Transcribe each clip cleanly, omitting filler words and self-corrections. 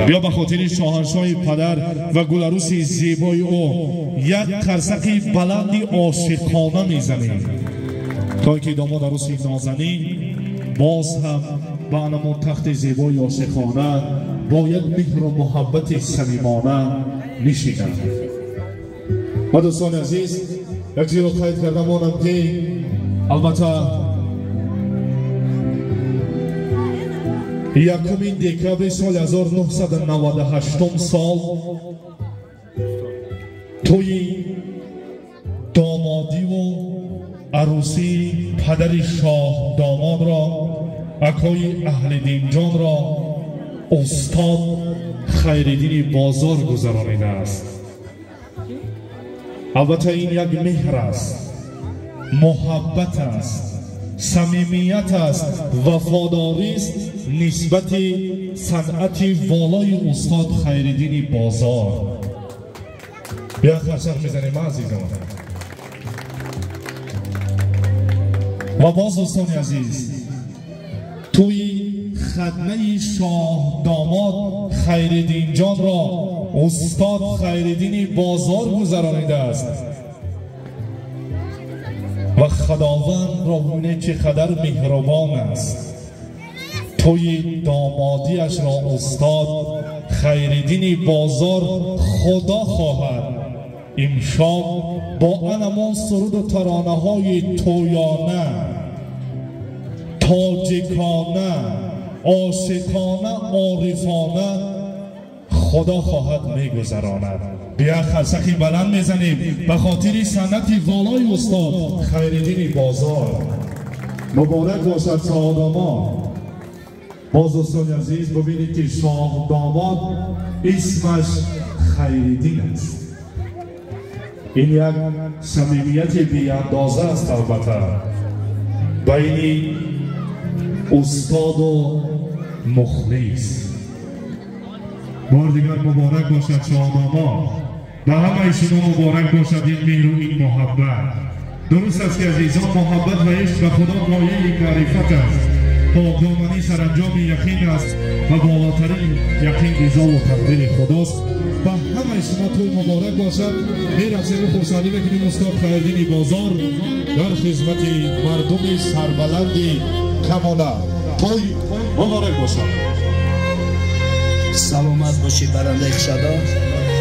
بیا به خاطر شاهنشاه پدر و گلروس زیبای او یک قرصقی بلندی عاشقانه میزنیم تا اینکه داماد عروس نازنین باز هم به انمون تخت زیبای عاشقانه با یک مهر و محبت صمیمانه نشینند. و دوستان عزیز یک چیز رو قید کرده مانم که البته یکمین دکبر سال 1998 سال توی دامادی و عروسی پدر شاه داماد را اکای اهل دین جان را استاد خیردین بازار گذرانیده است. البته این یک مهر است، محبت است، صمیمیت است، وفاداری است نسبت صنعت والای استاد خیردین بازار. بیا خرچق میزنیم عزیزان. و باز دوستان عزیز توی خدمه شاه داماد خیردین جان را استاد خیردین بازار گذرانیده است و خداوند را بینه که قدر مهربان است. توی دامادیش را استاد خیردین بازار خدا خواهد امشب با انمان سرود و ترانه های تویانه، تاجیکانه، عاشقانه، عارفانه خدا خواهد میگذراند. بیا خرسقی بلند میزنیم به خاطر صنعت والای استاد خیردین بازار. مبارک باشد شاه داماد. باز دوستان عزیز ببینید که شاه داماد اسمش خیردین است. این یک صمیمیت بی اندازه است البته بین استاد و مخلص. بار دیگر مبارک باشد شاه داماد. به همه شما مبارک باشد این مهر و این محبت. درست است که عزیزان محبت و عشق به خدا مایه معرفت است. پاکدامنی سرانجام یقین است و بالاترین یقین رضا و تقدیر خداست. و همه شما توی مبارک باشد. غیر از این خوشحالی بکنیم استاد خیردین بازار در خدمت مردم سربلند کمانه. توی مبارک باشد. سلامت باشید برنده خشدا.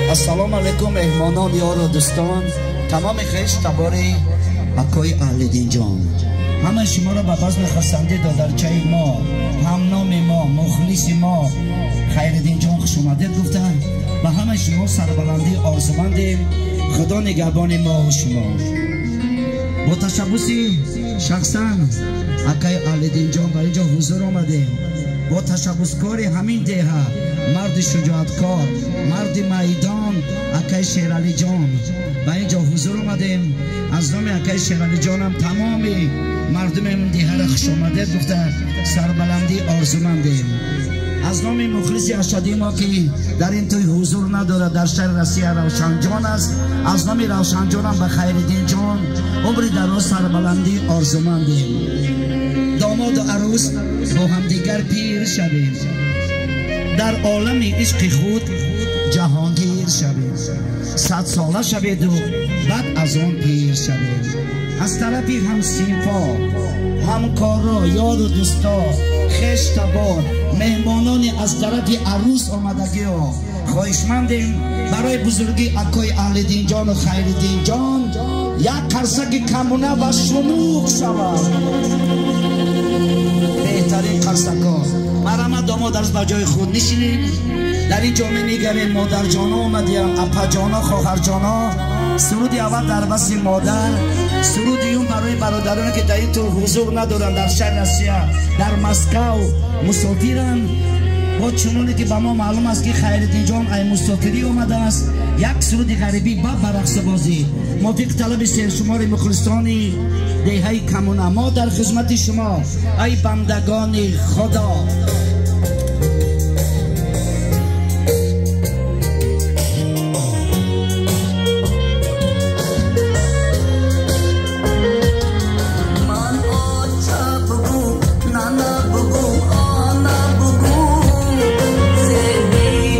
السلام علیکم مهمانان یار و دوستان، تمام خیش تباری اکای اهل دین جان. همه شما را به بزم خستنده دادرچه ما، هم نام ما، مخلص ما خیردین جان خوش اومدید گفتن. و همه شما سربلندی آرزومندیم. خدا نگهبان ما و شما. با تشبوسی شخصا اکای اهل دین جان برای اینجا حضور آمدیم. با تشبسکاری همین دیه مرد شجاعتکار، مرد میدان اکای شیرالی جان به اینجا حضور آمدیم. از نام اکای شیرالی جانم تمام مردم این دیه را خوش آمدید گفته سربلندی آرزومندیم. از نام مخلص اشدی ما که در این توی حضور نداره در شهر روسیه روشن جان است، از نام روشن جانم به خیردین جان عمری دراز سربلندی آرزومندیم. داماد و عروس با همدیگر پیر شویم، در عالم عشق خود جهانگیر شویم. 100 ساله شوید و بعد از آن پیر شوید. از طرفی هم سینفا، همکارا، یار و دوستا، خش تبار، مهمانان از طرف عروس آمدگی ها خواهشمندیم برای بزرگی اکای اهل دین جان و خیردین جان یک قرصک کمونه و شلوغ شود. بهترین قرصک ها مرمت داماد از بجای خود نشینیم. در این جامعه میگریم مادر جانا آمدیم، اپا جانا، خواهر جانا. سرودی اول در بس مادر، سرودی اون برای برادرانی که در این تو حضور ندارن در شهر روسیه، در مسکو مسافرن. با چنونی که به ما معلوم است که خیردین جان ای مسافری آمده است، یک سرودی غریبی با برقص بازی موافق طلب سیر شمار مخلصانی دیهای کمونه. ما در خدمت شما ای بندگان خدا. Say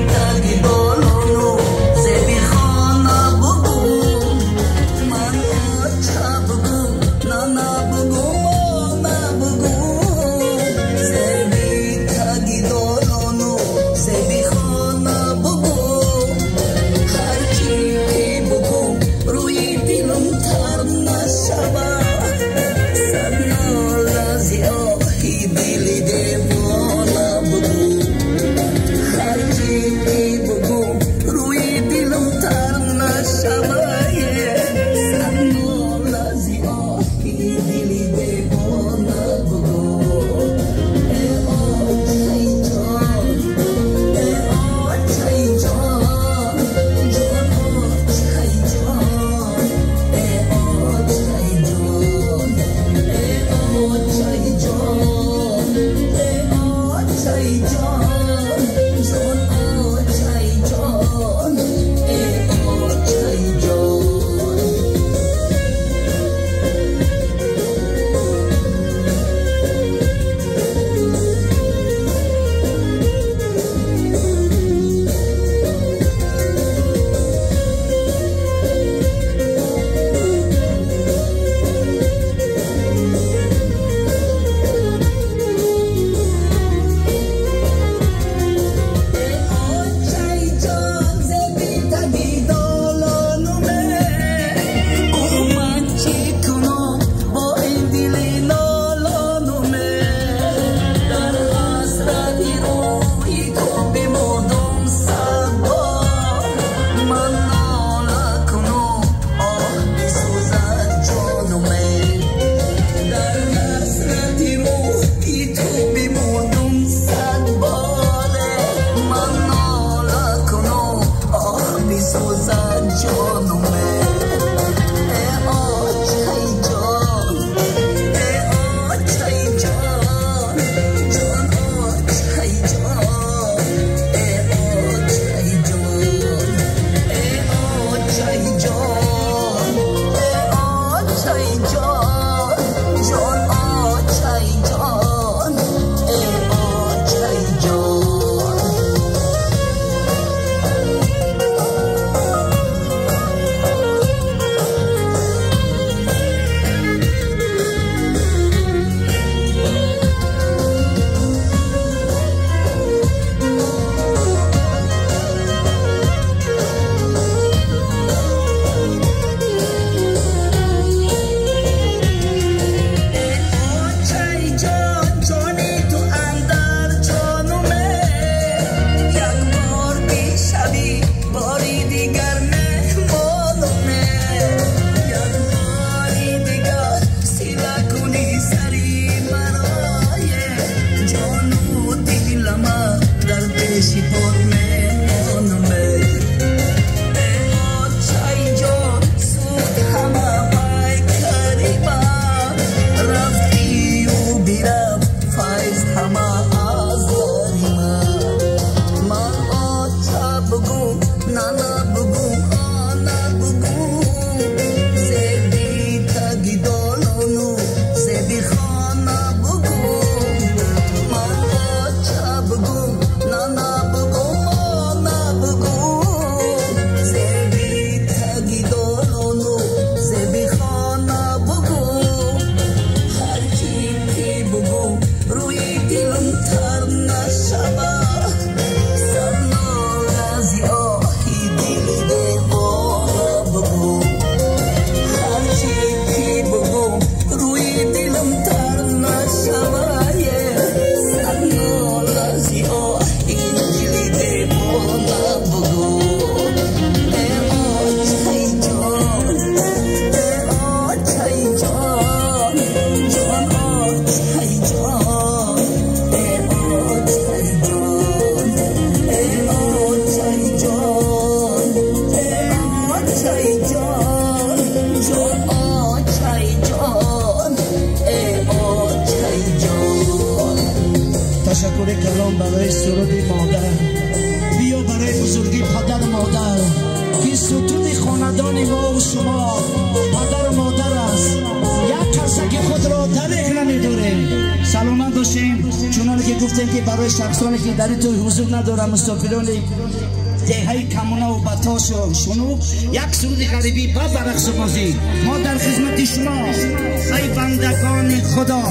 کلام برای سرود مادر، بیا برای بزرگی پدر مادر که ستون خاندان ما و شما پدر و مادر است. یک کسک خود را دریغ نمی‌داریم. سلامت باشیم. چنانه که گفتیم که برای شخصانی که در تو حضور ندارم، مسافران دهه کمونا و بطاش و شنوب، یک سرود غریبی با برقص بازی ما در خدمت شما ای بندگان خدا.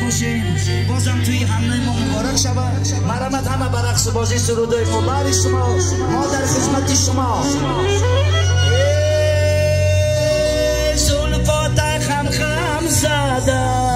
باشیم. بازم توی همه ما مبارک شود. مرحمت همه بر رقص بازی سرودای مبارک شما. ما در خدمت شما. زلفات خم خم زده